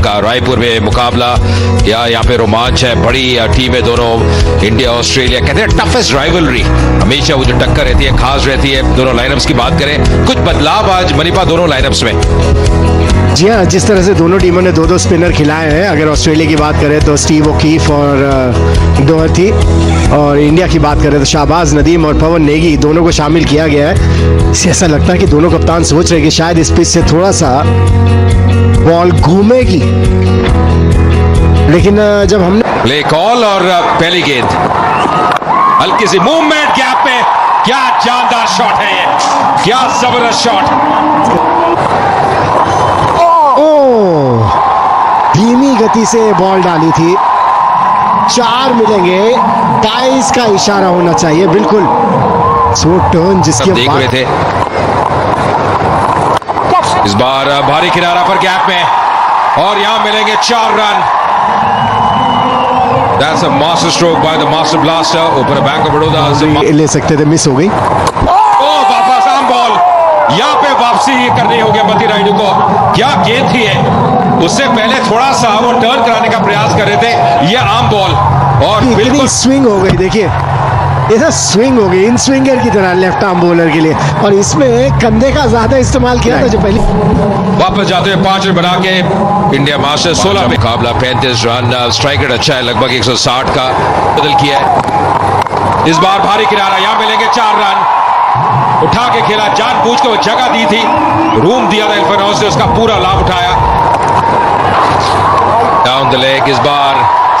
का रायपुर में मुकाबला या यहाँ पे रोमांच है, बड़ी टीम है दोनों, इंडिया ऑस्ट्रेलिया। कहते हैं टफेस्ट राइवलरी, हमेशा वो जो टक्कर रहती है खास रहती है। दोनों लाइनअप्स की बात करें, कुछ बदलाव आज मनीपा दोनों लाइनअप्स में। जी हाँ, जिस तरह से दोनों टीमों ने दो दो स्पिनर खिलाए हैं, अगर ऑस्ट्रेलिया की बात करें तो स्टीव ओकीफ और डोहर्टी, और इंडिया की बात करें तो शाहबाज नदीम और पवन नेगी, दोनों को शामिल किया गया है। इससे ऐसा लगता है कि दोनों कप्तान सोच रहे हैं कि शायद इस पिच से थोड़ा सा बॉल घूमेगी, लेकिन जब हमने प्ले कॉल और पहली गेंद, हल्की सी मूवमेंट गैप में, क्या जानदार शॉट है ये, क्या जबरदस्त शॉट। धीमी गति से बॉल डाली थी, 4 मिलेंगे, टाइस का इशारा होना चाहिए, बिल्कुल सो टर्न जिसके देख रहे थे। इस बार भारी किनारा पर गैप में, और यहां मिलेंगे 4 run. That's a master stroke by the master blaster ऊपर बैंक ऑफ बड़ौदा ले सकते थे, मिस हो गई। वापस आम बॉल, यहाँ पे वापसी करनी होगी मती राइडू को। क्या गेंद थी है, उससे पहले थोड़ा सा वो टर्न कराने का प्रयास कर रहे थे, ये आम बॉल और बिल्कुल स्विंग हो गई। देखिए ऐसा स्विंग हो गई इन स्विंगर की तरह लेफ्ट आर्म बॉलर के लिए, और इसमें कंधे का ज्यादा इस्तेमाल किया था जो पहले। वापस जाते हुए 5 रन बना के इंडिया मास्टर्स 16 में मुकाबला 35 रन। स्ट्राइक रेट अच्छा है, लगभग 160 का बदल किया है। इस बार भारी किनारा, यहां मिलेंगे 4 रन। उठा के खेला, जानबूझ के वो जगह दी थी, रूम दिया था इल्फानौज ने, उसका पूरा लाभ उठाया। डाउन द लेग, इस बार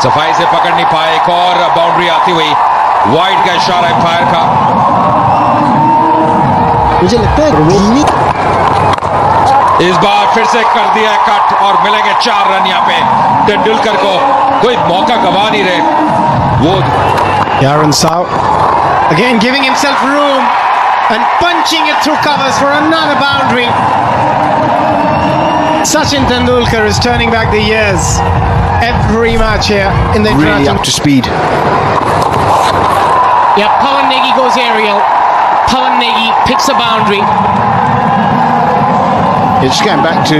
सफाई से पकड़ नहीं पाए, एक और बाउंड्री आती हुई, वाइड का इशारा फायर का। मुझे लगता है इस बार फिर से कर दिया कट और मिलेंगे 4 रन। यहाँ पे तेंदुलकर को कोई मौका गवा नहीं रहे वो। Aaron Sau again giving himself room and punching it through covers for another boundary. Sachin Tendulkar is turning back the years every match here in the really up to speed. Yeah, Pawan Negi goes aerial. Pawan Negi picks a boundary. It's going back to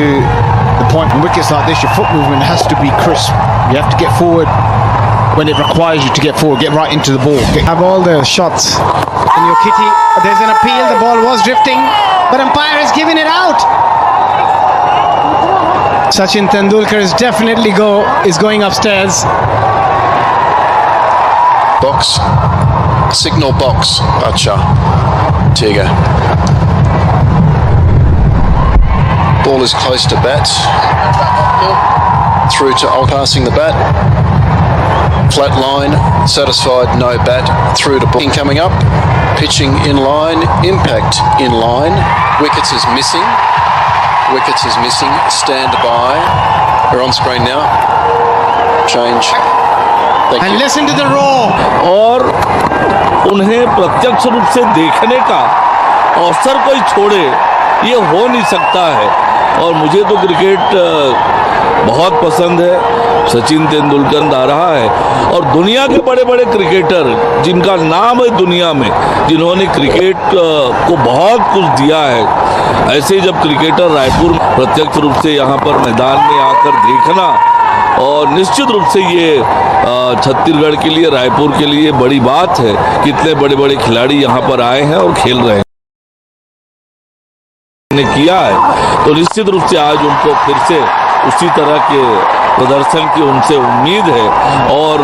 the point, in wickets like this, your foot movement has to be crisp. You have to get forward when it requires you to get forward, get right into the ball. Have all the shots in your kitty. There's an appeal, the ball was drifting, but umpire has given it out. Sachin Tendulkar is definitely going upstairs. Box, signal box. Acha, ठीक है. Ball is close to bat. Through to passing the bat. Flat line, satisfied, no bat. Through to ball coming up. Pitching in line, impact in line. Wickets is missing. Wickets is missing. Stand by. We're on screen now. Change. Thank And you. listen to the roar. और उन्हें प्रत्यक्ष रूप से देखने का अवसर कोई छोड़े, ये हो नहीं सकता है। और मुझे तो क्रिकेट बहुत पसंद है, सचिन तेंदुलकर ला रहा है, और दुनिया के बड़े बड़े क्रिकेटर जिनका नाम है दुनिया में, जिन्होंने क्रिकेट को बहुत कुछ दिया है, ऐसे जब क्रिकेटर रायपुर प्रत्यक्ष रूप से यहाँ पर मैदान में आकर देखना, और निश्चित रूप से ये छत्तीसगढ़ के लिए, रायपुर के लिए बड़ी बात है, कितने बड़े बड़े खिलाड़ी यहाँ पर आए हैं और खेल रहे हैं ने किया है। तो निश्चित रूप से आज उनको फिर से उसी तरह के प्रदर्शन की उनसे उम्मीद है, और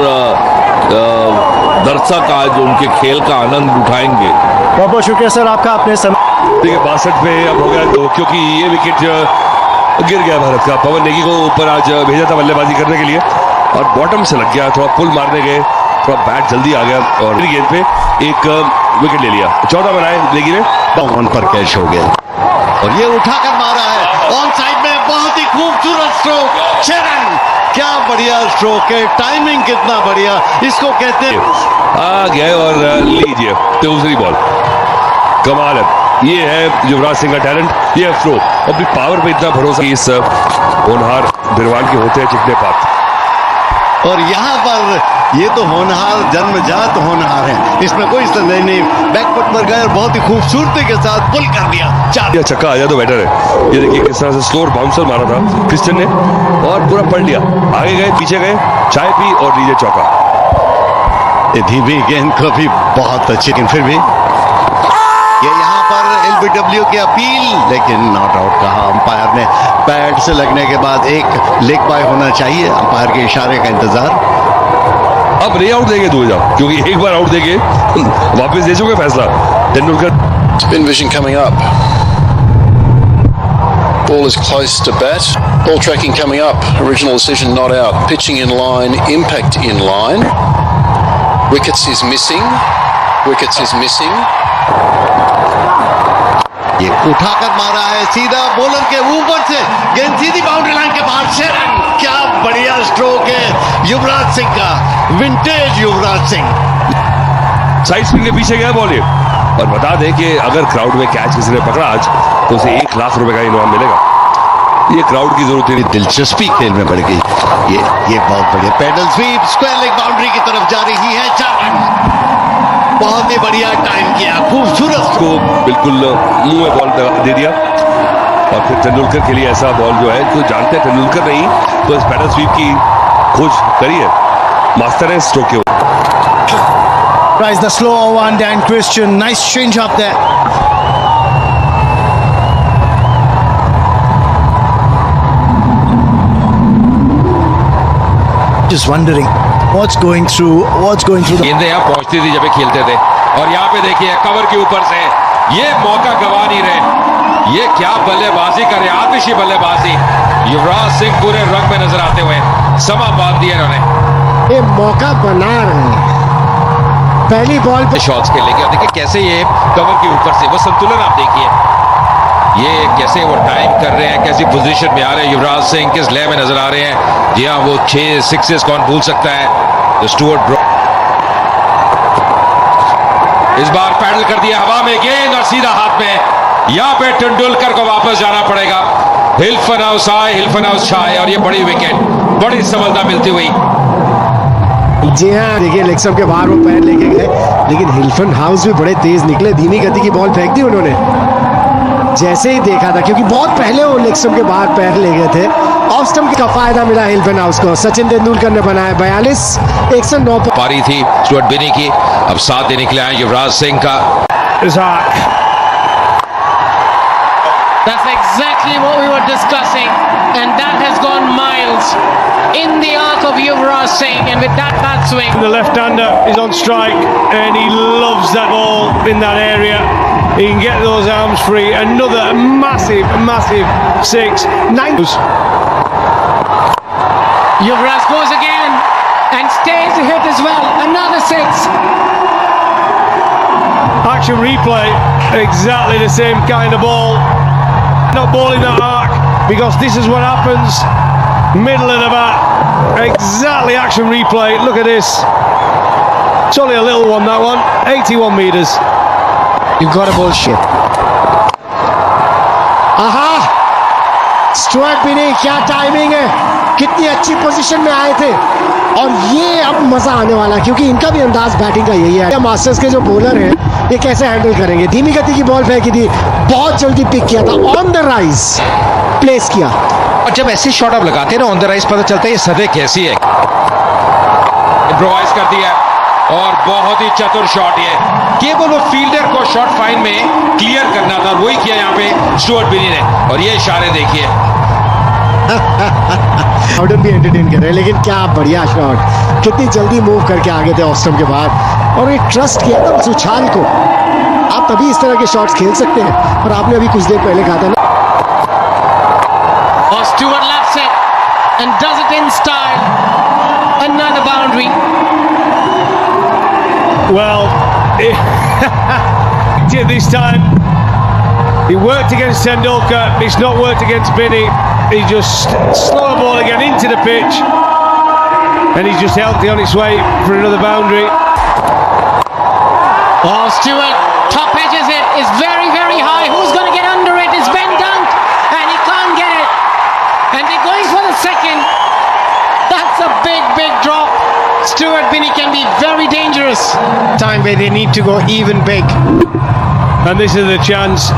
दर्शक आज उनके खेल का आनंद उठाएंगे। बहुत बहुत शुक्रिया सर आपका। अपने 62 पे अब हो गया 2, क्योंकि ये विकेट गिर गया भारत का। पवन नेगी को ऊपर आज भेजा था बल्लेबाजी करने के लिए, और बॉटम से लग गया, थोड़ा पुल मारने गए, थोड़ा बैट जल्दी आ गया, और गेंद पे एक विकेट ले लिया। 14 बनाए नेगी ने, ऑन पर कैच हो गया, और ये उठाकर मारा है ऑन साइड में। बहुत ही खूबसूरत स्ट्रोक, 6 रन। क्या बढ़िया स्ट्रोक है, टाइमिंग कितना बढ़िया, इसको कहते हैं। आ गए और लीजिए दूसरी बॉल। कमाल है, ये है युवराज सिंह का टैलेंट, ये है थ्रो, अपनी पावर पे इतना भरोसा इस होनहार बिरवाल के होते हैं चिकने पात। और यहाँ पर ये तो होनहार, जन्मजात होनहार है, इसमें कोई संदेह नहीं। बैकफुट पर गए और बहुत ही खूबसूरती के साथ पुल कर दिया। या छक्का आ जाए तो बेटर है। ये देखिए किस तरह से स्लोर बाउंसर मारा था क्रिस्टियन ने और पूरा पलट लिया। आगे गए, पीछे गए, चाय पी और लीजिए चौका। ये धीमी गेंद को भी बहुत अच्छी, लेकिन फिर भी ये यहाँ पर एलबीडब्ल्यू की अपील, लेकिन नॉट आउट कहा अंपायर ने। पैड से लगने के बाद एक लेग बाय होना चाहिए, अंपायर के इशारे का इंतजार। अब रे आउट देंगे 2000, क्योंकि एक बार आउट देंगे वापस दे चुके फैसला Tendulkar. Spin vision coming up. Ball is close to bat. Ball tracking coming up. Original decision not out. Pitching in line. Impact in line. Wickets is missing. Wickets is missing. ये उठाकर मारा है सीधा बॉलर के ऊपर से, गेंद सीधी बाउंड्री लाइन के बाहर से रन। क्या बढ़िया स्ट्रोक है युवराज सिंह का, vintage Yuvraj Singh. Side spin के पीछे गया बॉल और बता दें कि अगर क्राउड में कैच किसी ने पकड़ा आज तो उसे 1 लाख रुपए का इनाम मिलेगा। ये क्राउड की जरूरत है। दिलचस्पी खेल में बढ़ गई। ये बहुत बढ़िया paddle sweep, square leg boundary की तरफ जा रही है। 4 रन, बहुत ही बढ़िया टाइम किया, खूबसूरत को बिल्कुल मुंह में बॉल दे दिया। और फिर तेंदुलकर के लिए ऐसा बॉल जो है, तो जानते हैं तेंदुलकर नहीं तो इस पैडल स्वीप की खोज करी है, मास्टर है स्ट्रोक के। Tries the slower one down, Christian. Nice change up there. Just wondering what's going through the. गेंदें यहाँ पहुंचती थी जब ये खेलते थे, और यहाँ पे देखिए कवर के ऊपर से ये मौका गवा नहीं रहे। ये क्या बल्लेबाजी कर रहे, आतिशी बल्लेबाजी। युवराज सिंह पूरे रंग में नजर आते हुए समा बांध दिया इन्होंने। ये मौका बना रहे हैं। पहली बॉल पे शॉट्स खेलेंगे और देखिए कैसे ये कवर के ऊपर से वो संतुलन आप देखिए, ये कैसे वो टाइम कर रहे हैं, कैसी पोजीशन में आ रहे हैं युवराज सिंह, किस लय में नजर आ रहे हैं। जी हाँ, वो 6 सिक्सेस कौन भूल सकता है। स्टुअर्ट ब्रॉड इस बार पैडल कर दिया हवा में गेंद और सीधा हाथ में। यहाँ पे तेंदुलकर को वापस जाना पड़ेगा। हिल्फन हाउस आए, हिल्फन हाउस छाए और ये बड़ी विकेट, बड़ी सफलता मिलती हुई। जी हाँ, देखिए लेग स्टंप के बाहर वो पैर लेके गए, लेकिन हिल्फन हाउस भी बड़े तेज निकले। धीमी गति की बॉल फेंक दी उन्होंने, जैसे ही देखा था, क्योंकि बहुत पहले वो लेग स्टंप के बाहर पैर ले गए थे। ऑफ स्टंप का फायदा मिला हिल्फन हाउस को। सचिन तेंदुलकर ने बनाया 42, 109 पारी थी स्टुअर्ट बिनी की। अब साथ देने के लिए आए युवराज सिंह का। That's exactly what we were discussing, and that has gone miles in the arc of Yuvraj Singh, and with that swing. The left-hander is on strike, and he loves that ball in that area. He can get those arms free. Another massive 6, 9. Yuvraj goes again and stays a hit as well. Another 6. Action replay, exactly the same kind of ball. Not bowling that arc, because this is what happens. Middle of the bat, exactly action replay. Look at this. It's only a little one, that one. 81 metres. You've got a bullshit. आहा, Stuart बिनी, क्या timing है, कितनी अच्छी position में आए थे। और ये अब मजा आने वाला है, क्योंकि इनका भी अंदाज बैटिंग का यही है। मास्टर्स के जो बॉलर हैं ये कैसे हैंडल करेंगे। धीमी गति की बॉल फेंकी थी, बहुत जल्दी पिक किया था, ऑन द राइज प्लेस किया। और जब ऐसी शॉट आप लगाते हैं ना ऑन द राइज, पता चलता है ये सदे कैसी है। इम्प्रोवाइज कर दिया और बहुत ही चतुर शॉट ये। केवल वो फील्डर को शॉट फाइन में क्लियर करना था, वही किया यहाँ पे स्टुअर्ट बिनी ने। और ये इशारे देखिए। ऑर्डन भी एंटरटेन कर रहे हैं, लेकिन क्या बढ़िया शॉट, कितनी जल्दी मूव करके आगे थे ऑफ स्टंप के बाद, और एक ट्रस्ट किया था उस उछाल को। आप तभी इस तरह के शॉट्स खेल सकते हैं। और आपने अभी कुछ देर पहले कहा था ना, Oh, Stewart loves it and does it in style. Another boundary. Well, this time he worked against Tendulkar. It's not worked against Binny. He just slow the ball again into the pitch, and he's just healthy on its way for another boundary. Oh, Stewart top edges it, is very, very high. Who's going to get under it? It's Ben Dunk, and he can't get it. And they're going for the second. That's a big drop. Stuart Binney can be very dangerous. Time where they need to go even big. And this is the chance.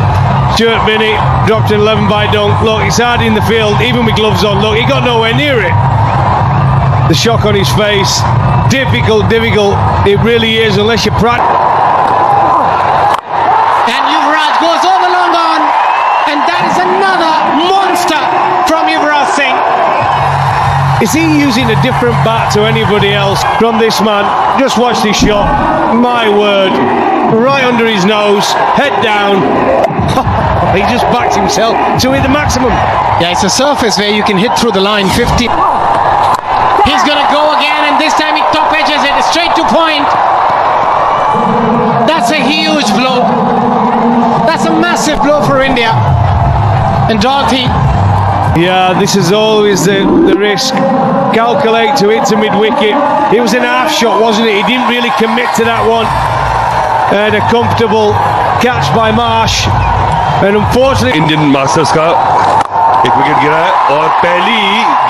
Stuart Binney dropped an 11 by dunk. Look, it's hard in the field, even with gloves on. Look, he got nowhere near it. The shock on his face. Difficult. It really is, unless you practice. And Yuvraj goes over long on. And that is another monster from Yuvraj Singh. Is he using a different bat to anybody else from this man? Just watch this shot. My word. Right under his nose. Head down. He just backed himself to hit the maximum. Yeah, it's a surface where you can hit through the line 50. He's going to go again, and this time he top edges it straight to point. That's a huge blow. That's a massive blow for India. And Dorothy. Yeah, this is always the risk. Calculate to hit to mid-wicket. It was an half shot, wasn't it? He didn't really commit to that one. And a comfortable catch by Marsh. And unfortunately... Indian masters का एक wicket गिरा है और पहली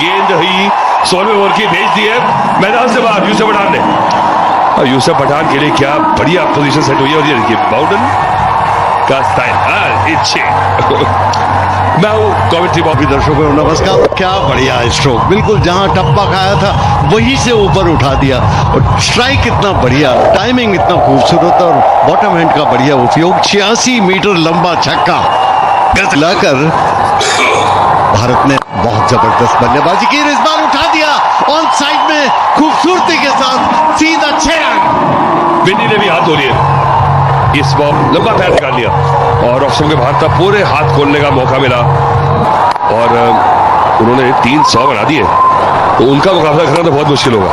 गेंद ही 16वें over की भेज दी है मैदान से बाहर यूसुफ पठान ने। और यूसुफ पठान के लिए क्या बढ़िया पोजीशन सेट हुई है। और ये देखिए बाउडन का स्टाइल मैं हूँ कमेंट्री बॉक्स दर्शकों को नमस्कार। क्या बढ़िया स्ट्रोक, बिल्कुल जहां टप्पा खाया था वहीं से ऊपर उठा दिया। और स्ट्राइक इतना बढ़िया, टाइमिंग इतना खूबसूरत और बॉटम हैंड का बढ़िया उपयोग। 86 मीटर लंबा छक्का लाकर भारत ने बहुत जबरदस्त बल्लेबाजी की। इस बार उठा दिया ऑन साइड में खूबसूरती के साथ सीधा 6 रन। बिन्नी ने भी हाथ धो लिए, इस बॉल लंबा पैर निकाल लिया और ऑप्शन के बाहर था। पूरे हाथ खोलने का मौका मिला और उन्होंने 300 बना दिए तो उनका मुकाबला करना तो बहुत मुश्किल होगा।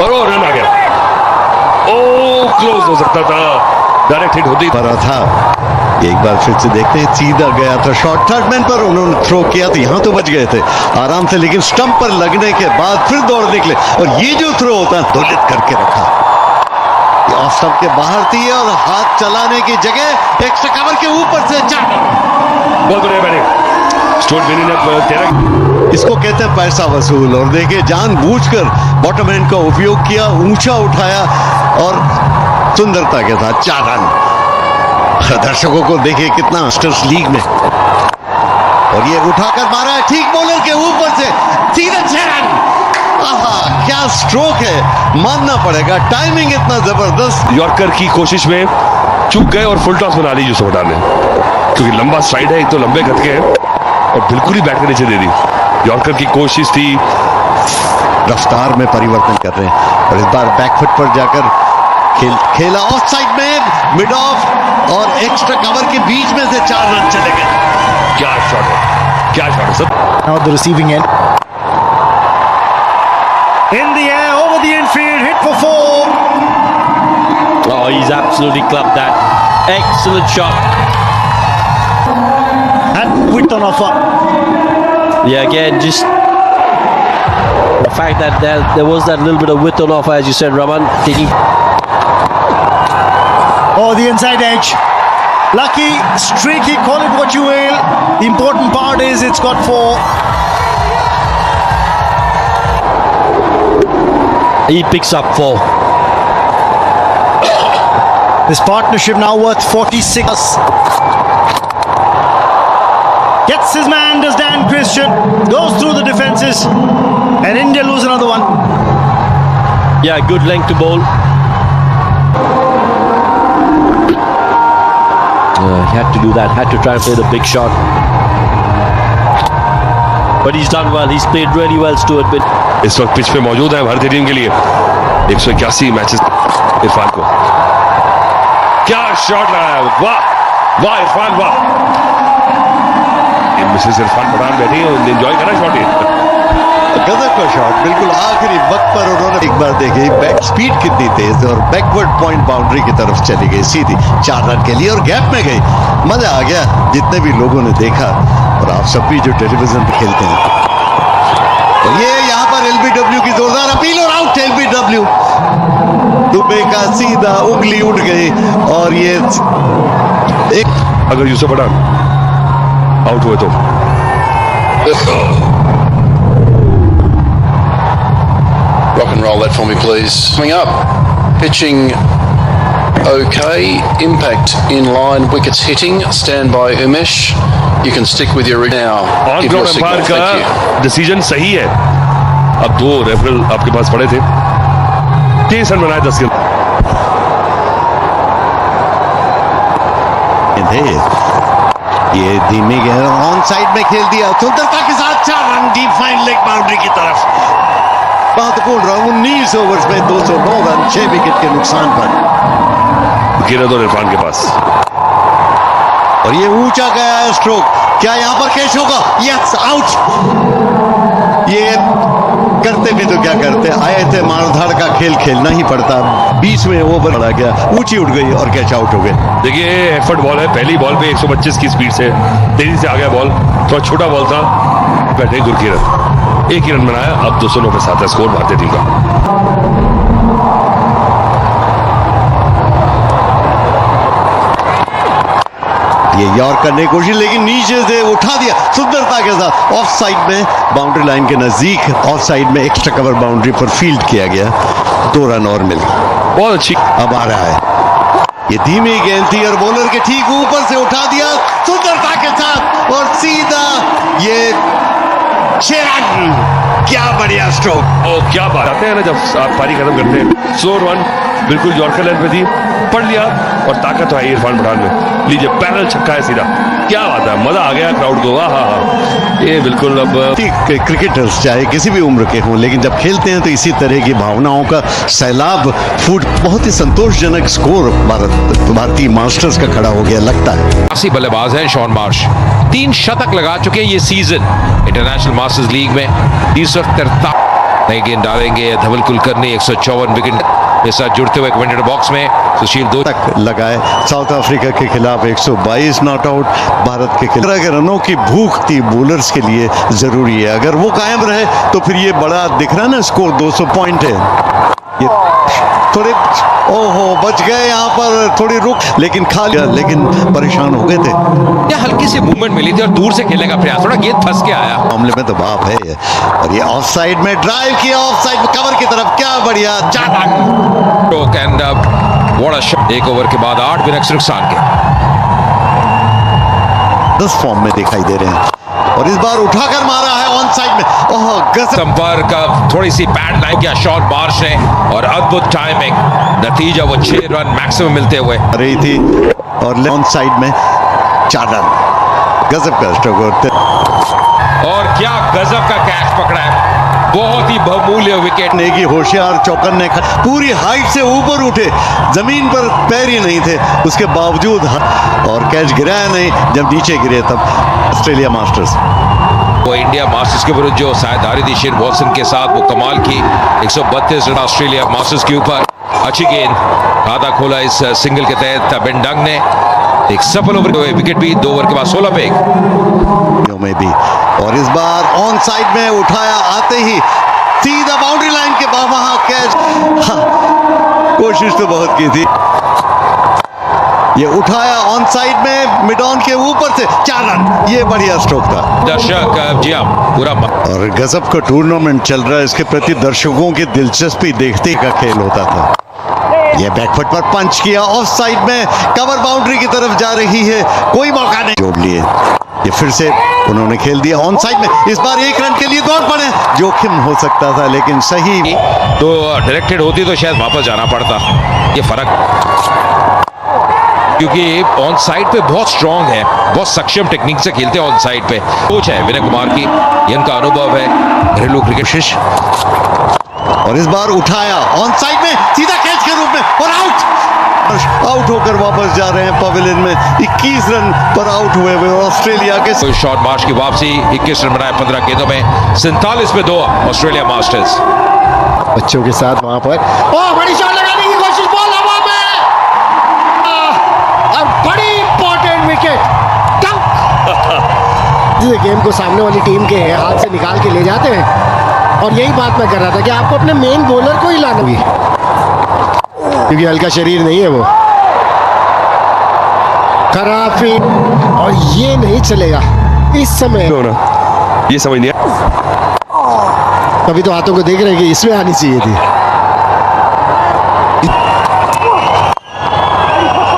और वो रन आ गया। ओ क्लोज हो सकता था, डायरेक्ट हिट होती भरा था। एक बार फिर से देखते हैं, सीधा गया था शॉट थर्ड मैन पर, उन्होंने थ्रो किया तो यहां तो बच गए थे आराम से, लेकिन स्टंप पर लगने के बाद फिर दौड़ निकले और ये जो थ्रो होता है दोलित करके रखा। ऑफ स्टंप के बाहर थी और हाथ चलाने की जगह एक्स्ट्रा कवर के ऊपर से बहुत बढ़िया बैटिंग स्टुअर्ट बिन्नी ने 13। इसको कहते हैं पैसा वसूल। और देखिए जानबूझकर बॉटम हैंड का उपयोग किया, ऊंचा उठाया और सुंदरता के साथ 4 रन। दर्शकों को देखिए कितना मास्टर्स लीग में, और ये उठाकर मारा है ठीक बॉलर के ऊपर से सीधे 6 रन। आहा, क्या स्ट्रोक है, मानना पड़ेगा। टाइमिंग इतना जबरदस्त। यॉर्कर की कोशिश में चूक गए और फुल टॉस बना ली यूसुफ पठान ने, क्योंकि लंबा साइड है, एक तो लंबे गतके हैं और बिल्कुल ही बैट के नीचे दे दी। यॉर्कर की कोशिश थी, रफ्तार में परिवर्तन कर रहे हैं और इस बार बैकफुट पर जाकर खेला ऑफ साइड में मिड ऑफ और एक्स्ट्रा कवर के बीच में से 4 रन चले गए। क्या शॉट है, क्या शॉट है sir. Now the receiving end. In the air, over the infield, hit for 4. Oh, he's absolutely clubbed that. Excellent shot. And width on offer. Yeah, again, just the fact that there was that little bit of width on offer, as you said, Raman, taking. Oh, the inside edge. Lucky, streaky, call it what you will. The important part is it's got 4. He picks up 4. This partnership now worth 46. Gets his man, does Dan Christian. Goes through the defenses. And India lose another one. Yeah, good length to bowl. He had to do that, had to try and play the big shot. But he's done well, he's played really well, Stuart Binney. इस वक्त pitch पे मौजूद है भारतीय team के लिए 181 matches. Irfan को क्या शॉट लगाया, वाह वाह इरफान वाह। मिसेस इरफान पठान बैठी है, एंजॉय करा शॉट। ये गजब का शॉट, बिल्कुल आखिरी वक्त पर उन्होंने एक बार देखी बैक स्पीड कितनी तेज और बैकवर्ड पॉइंट बाउंड्री की तरफ चली गई सीधी 4 रन के लिए और गैप में गई। मजा आ गया जितने भी लोगों ने देखा और आप सब भी जो टेलीविजन पे खेलते हैं। और ये यहाँ पर एलबीडब्ल्यू की जोरदार अपील और आउट एलबीडब्ल्यू। दुबे का सीधा उंगली उठ गई और ये एक अगर यूसुफ पठान आउट हुए तो Rock and roll. roll that for me, please. Coming up, pitching okay, impact in line, wickets hitting. Stand by, Umesh. You can stick with your now. On Give your ground signal. Umpire Thank you. का decision सही है। अब 2 referral आपके पास पड़े थे, 3 run बनाए 10 के। ये धीमी गेंद ऑन साइड में खेल दिया, सुंदरता के साथ 4 run, deep fine leg boundary की तरफ। महत्वपूर्ण रन 19 ओवर्स में 209 रन, 6 विकेट के नुकसान पर। गिरद और इरफान के पास, और ये ऊंचा गया है स्ट्रोक, क्या यहां पर कैच होगा? Yes, out. ये करते भी तो क्या करते, आए थे मारधाड़ का खेल खेलना ही पड़ता। 20वें ओवर बढ़ा गया, ऊंची उठ गई और कैच आउट हो गए। देखिए एफर्ट बॉल है, पहली बॉल पे 125 की स्पीड से तेजी से आ गया बॉल, थोड़ा छोटा बॉल था, बैठे गुरकीरत 1 ही रन बनाया। अब 209 पे 7 है स्कोर भारतीय टीम का। ये यॉर्क करने की कोशिश, लेकिन नीचे से उठा दिया सुंदरता के साथ। ऑफ साइड में बाउंड्री लाइन के नजदीक, ऑफ साइड में एक्स्ट्रा कवर बाउंड्री पर फील्ड किया गया, 2 रन और मिले। बहुत अच्छी, अब आ रहा है, ये धीमी गेंद थी और बॉलर के ठीक ऊपर से उठा दिया सुंदरता के साथ और सीधा ये 6 रन। क्या बढ़िया स्ट्रोक। और क्या बात आते हैं ना जब आप पारी खत्म करते हैं, स्लो रन बिल्कुल यॉर्कर लेंथ पे थी, पढ़ लिया और ताकत तो है इरफान पठान में। लीजिए पैरल छक्का है सीधा, क्या बात है, मजा आ गया क्राउड को। हाँ, ये बिल्कुल अब क्रिकेटर्स चाहे किसी भी उम्र के हों, लेकिन जब खेलते हैं तो इसी तरह की भावनाओं का सैलाब फूट। बहुत ही संतोषजनक स्कोर भारतीय मास्टर्स का खड़ा हो गया लगता है। ऐसी बल्लेबाज है शॉन मार्श, 3 शतक लगा चुके हैं ये सीजन इंटरनेशनल मास्टर्स लीग में। 343 नई गेंद डालेंगे धवल कुलकर्णी, 154 विकेट के साथ जुड़ते हुए कमेंटेटर बॉक्स में सुशील 2 तक लगाए। साउथ अफ्रीका के खिलाफ 122 नॉट आउट, भारत के खिलाफ के रनों की भूख थी बॉलर्स के लिए जरूरी है, अगर वो कायम रहे तो फिर ये बड़ा दिख रहा है ना स्कोर, 200 पॉइंट है। ये थोड़े ओहो बच गए यहाँ पर, थोड़ी रुक, लेकिन खा लिया, लेकिन परेशान हो गए थे। या हल्की सी मूवमेंट मिली थी और दूर से खेलने का प्रयास, थोड़ा गेंद फंस के आया। मामले में तो बाप है ये। और ये ऑफ साइड में ड्राइव किया, ऑफ साइड कवर की तरफ, क्या बढ़िया 4 run. And what a shot. 1 over के बाद 8 विकेट्स नुकसान के 10 फॉर्म में दिखाई दे रहे हैं और इस बार उठाकर मारा है ऑन साइड में। ओह गजब। संपर्क, थोड़ी सी पैड लाइन किया शॉट मार्श ने और अद्भुत टाइमिंग, नतीजा वो 6 रन मैक्सिमम मिलते हुए रही थी और ऑन साइड में 4 रन। गजब का स्ट्रोक और क्या गजब का कैच पकड़ा है, बहुत ही बहुमूल्य विकेट। नेगी होशियार चौकन ने पूरी हाइट से ऊपर उठे, जमीन पर पैर ही नहीं थे, उसके बावजूद और कैच गिराया नहीं, जब नीचे गिरे तब ऑस्ट्रेलिया मास्टर्स। वो इंडिया मास्टर्स के विरुद्ध जो साझेदारी थी शेन वॉटसन के साथ, वो कमाल की 132 रन ऑस्ट्रेलिया मास्टर्स के ऊपर। अच्छी गेंद, खाता खोला इस सिंगल के तहत बेन डंग ने, एक सफल ओवर विकेट भी, 2 ओवर के बाद 16 पे में भी। और इस बार ऑन साइड में उठाया, आते ही सीधा बाउंड्री लाइन के वहां कैच। कोशिश तो बहुत की थी, ये उठाया ऑन साइड में मिड ऑन के ऊपर से 4 रन, ये बढ़िया स्ट्रोक था। दर्शक जी हाँ पूरा और गजब का टूर्नामेंट चल रहा है, इसके प्रति दर्शकों की दिलचस्पी देखते का खेल होता था। ये बैकफुट पर पंच किया, ऑफ साइड में कवर बाउंड्री की तरफ जा रही है, कोई मौका नहीं, जोड़ लिए। ये फिर से उन्होंने खेल दिया ऑन साइड में, इस बार 1 रन के लिए दौड़ पड़े, जोखिम हो सकता था लेकिन सही तो डायरेक्टेड होती तो शायद वापस जाना पड़ता। ये फर्क क्योंकि ऑन साइड पे बहुत स्ट्रांग है, बहुत सक्षम टेक्निक से खेलते हैं ऑन साइड पे। कोच है विनय कुमार की, ये इनका अनुभव है घरेलू क्रिकेट शिश। और इस बार उठाया ऑन साइड में सीधा कैच के रूप में और आउट होकर वापस जा रहे हैं पवेलियन में। 21 रन पर आउट हुए ऑस्ट्रेलिया के। शॉट मार्च की वापसी, 21 रन बनाए 15 गेंदों में, 47 पे 2 ऑस्ट्रेलिया मास्टर्स। बच्चों के साथ वहां पर बड़ी शॉट लगाने की कोशिश, बॉल हवा में और बड़ी इंपॉर्टेंट विकेट। गेम को सामने वाली टीम के हाथ से निकाल के ले जाते हैं, और यही बात मैं कर रहा था कि आपको अपने मेन बॉलर को ही लाना होगी, क्योंकि हल्का शरीर नहीं है वो। खराब फील्ड, और ये नहीं चलेगा इस समय। ये समझ नहीं आया। कभी तो हाथों को देख रहे हैं कि इसमें आनी चाहिए थी।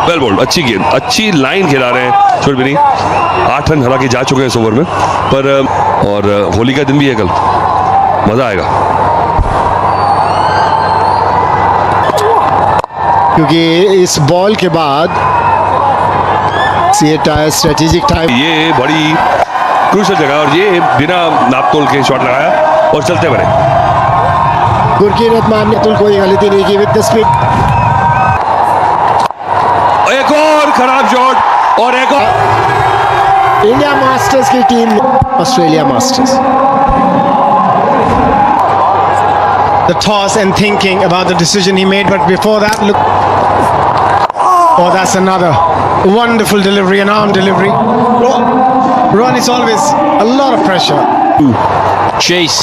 वेल बोल्ड, अच्छी गेंद, अच्छी लाइन खिला रहे हैं छोड़ भी नहीं। 8 रन हालांकि जा चुके हैं इस ओवर में, पर और होली का दिन भी है कल, मजा आएगा। क्योंकि इस बॉल के बाद स्ट्रेटेजिक टाइम, ये बड़ी क्रूशल जगह और ये बिना नाप तोल के शॉट लगाया और चलते बने। गुरकीरत रहमान ने तुल कोई गलती नहीं की विद द स्पीड। एक और खराब शॉट और एक और। इंडिया मास्टर्स की team Australia masters. The toss and thinking about the decision he made, but before that, look. Oh, that's another wonderful delivery, an arm delivery. Ron is always a lot of pressure. Chase.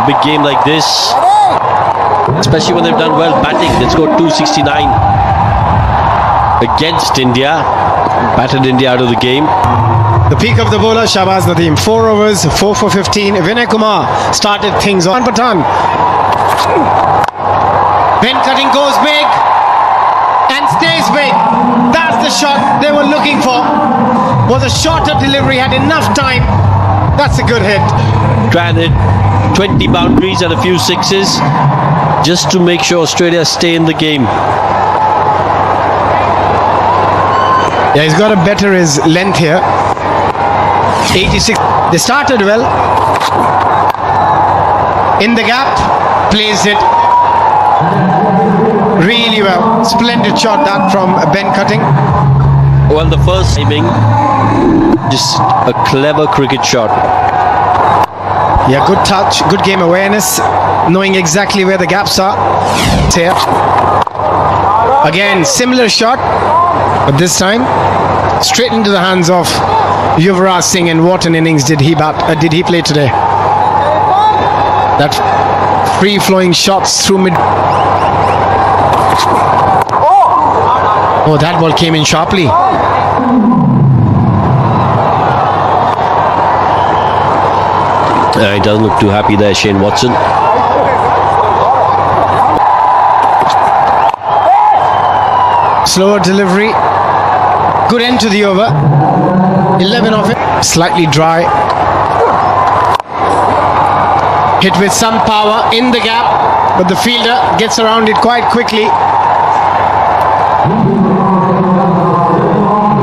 Big game like this, especially when they've done well batting. They scored 269 against India, battered India out of the game. The peak of the bowler, Shahbaz Nadeem. 4 overs, 4 for 15. Vinay Kumar started things on. Pathan. Ben Cutting goes big and stays big. That's the shot they were looking for. Was a shorter delivery, had enough time. That's a good hit. Try and hit 20 boundaries and a few sixes just to make sure Australia stay in the game. Yeah, he's got to better his length here. 86. They started well. In the gap, plays it really well. Splendid shot that from Ben Cutting. Well, the first timing, just a clever cricket shot. Yeah, good touch, good game awareness, knowing exactly where the gaps are. Here. Again, similar shot, but this time straight into the hands of Yuvraj Singh. And what an innings did he play today? That free-flowing shots through mid. Oh, that ball came in sharply. He doesn't look too happy there, Shane Watson. Slower delivery. Good end to the over. 11 of it. Slightly dry. Hit with some power in the gap, but the fielder gets around it quite quickly.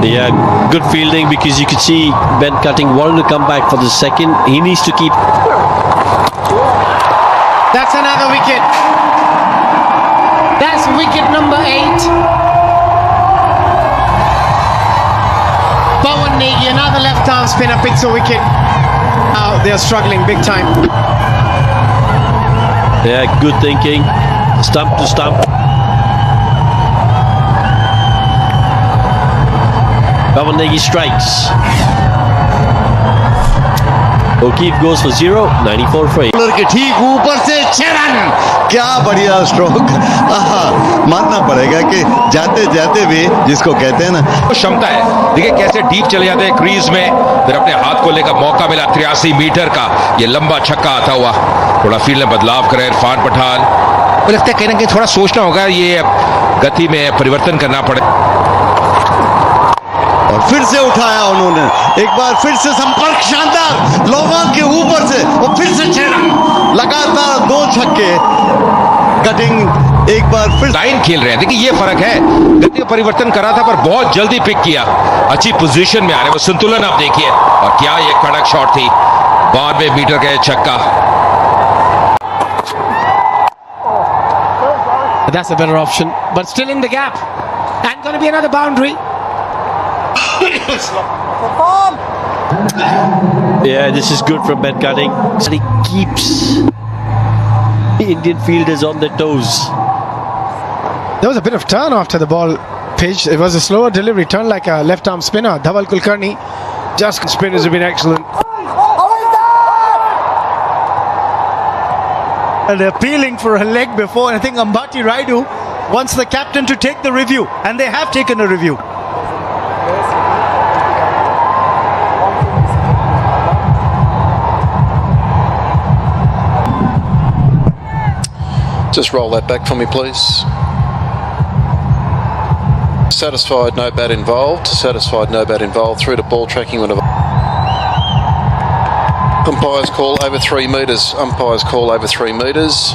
Yeah, good fielding, because you could see Ben Cutting wanted to come back for the second. He needs to keep. That's another wicket. That's wicket number 8. Pawan Negi, another left arm spinner, picks a wicket. Now they are struggling big time. Yeah, good thinking. Stump to stump. Pawan Negi strikes. O'Keefe goes for 0, 94 for 8. के ठीक ऊपर से 6 run, क्या बढ़िया stroke. मानना पड़ेगा कि जाते जाते भी जिसको कहते हैं ना, क्षमता है। देखिए कैसे डीप चले जाते हैं क्रीज में, फिर अपने हाथ खोलने का मौका मिला। 83 मीटर का ये लंबा छक्का आता हुआ। थोड़ा फील्ड में बदलाव करे इरफान पठान। मुझे लगता है कहीं ना कहीं थोड़ा सोचना होगा, ये गति में परिवर्तन करना पड़े। और फिर से उठाया उन्होंने, एक बार फिर से संपर्क शानदार, लोवांग के ऊपर से और फिर से 6 रन, लगातार 2 छक्के। कटिंग एक बार फिर लाइन खेल रहे हैं। देखिए ये फर्क है, गति में परिवर्तन करा था पर बहुत जल्दी पिक किया, अच्छी पोजीशन में आ रहे, वो संतुलन आप देखिए। और क्या ये कड़क शॉट थी, 92 मीटर का छक्का। That's a better option, but still in the gap, and going to be another boundary. Yeah, this is good from Ben Cutting. He keeps the Indian fielders on their toes. There was a bit of turn after the ball pitched. It was a slower delivery, turned like a left arm spinner. Dhaval Kulkarni. Just spinners have been excellent. And appealing for a leg before. I think Ambati Raidu wants the captain to take the review, and they have taken a review. Just roll that back for me, please. Satisfied, no bat involved. Satisfied, no bat involved. Through to ball tracking. Umpires call over 3 metres. Umpires call over 3 metres.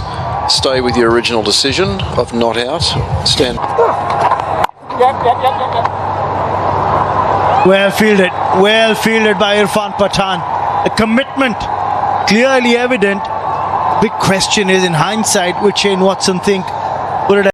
Stay with your original decision of not out. Stand. Well fielded by Irfan Pathan. The commitment clearly evident. Big question is, in hindsight, would Shane Watson think, would it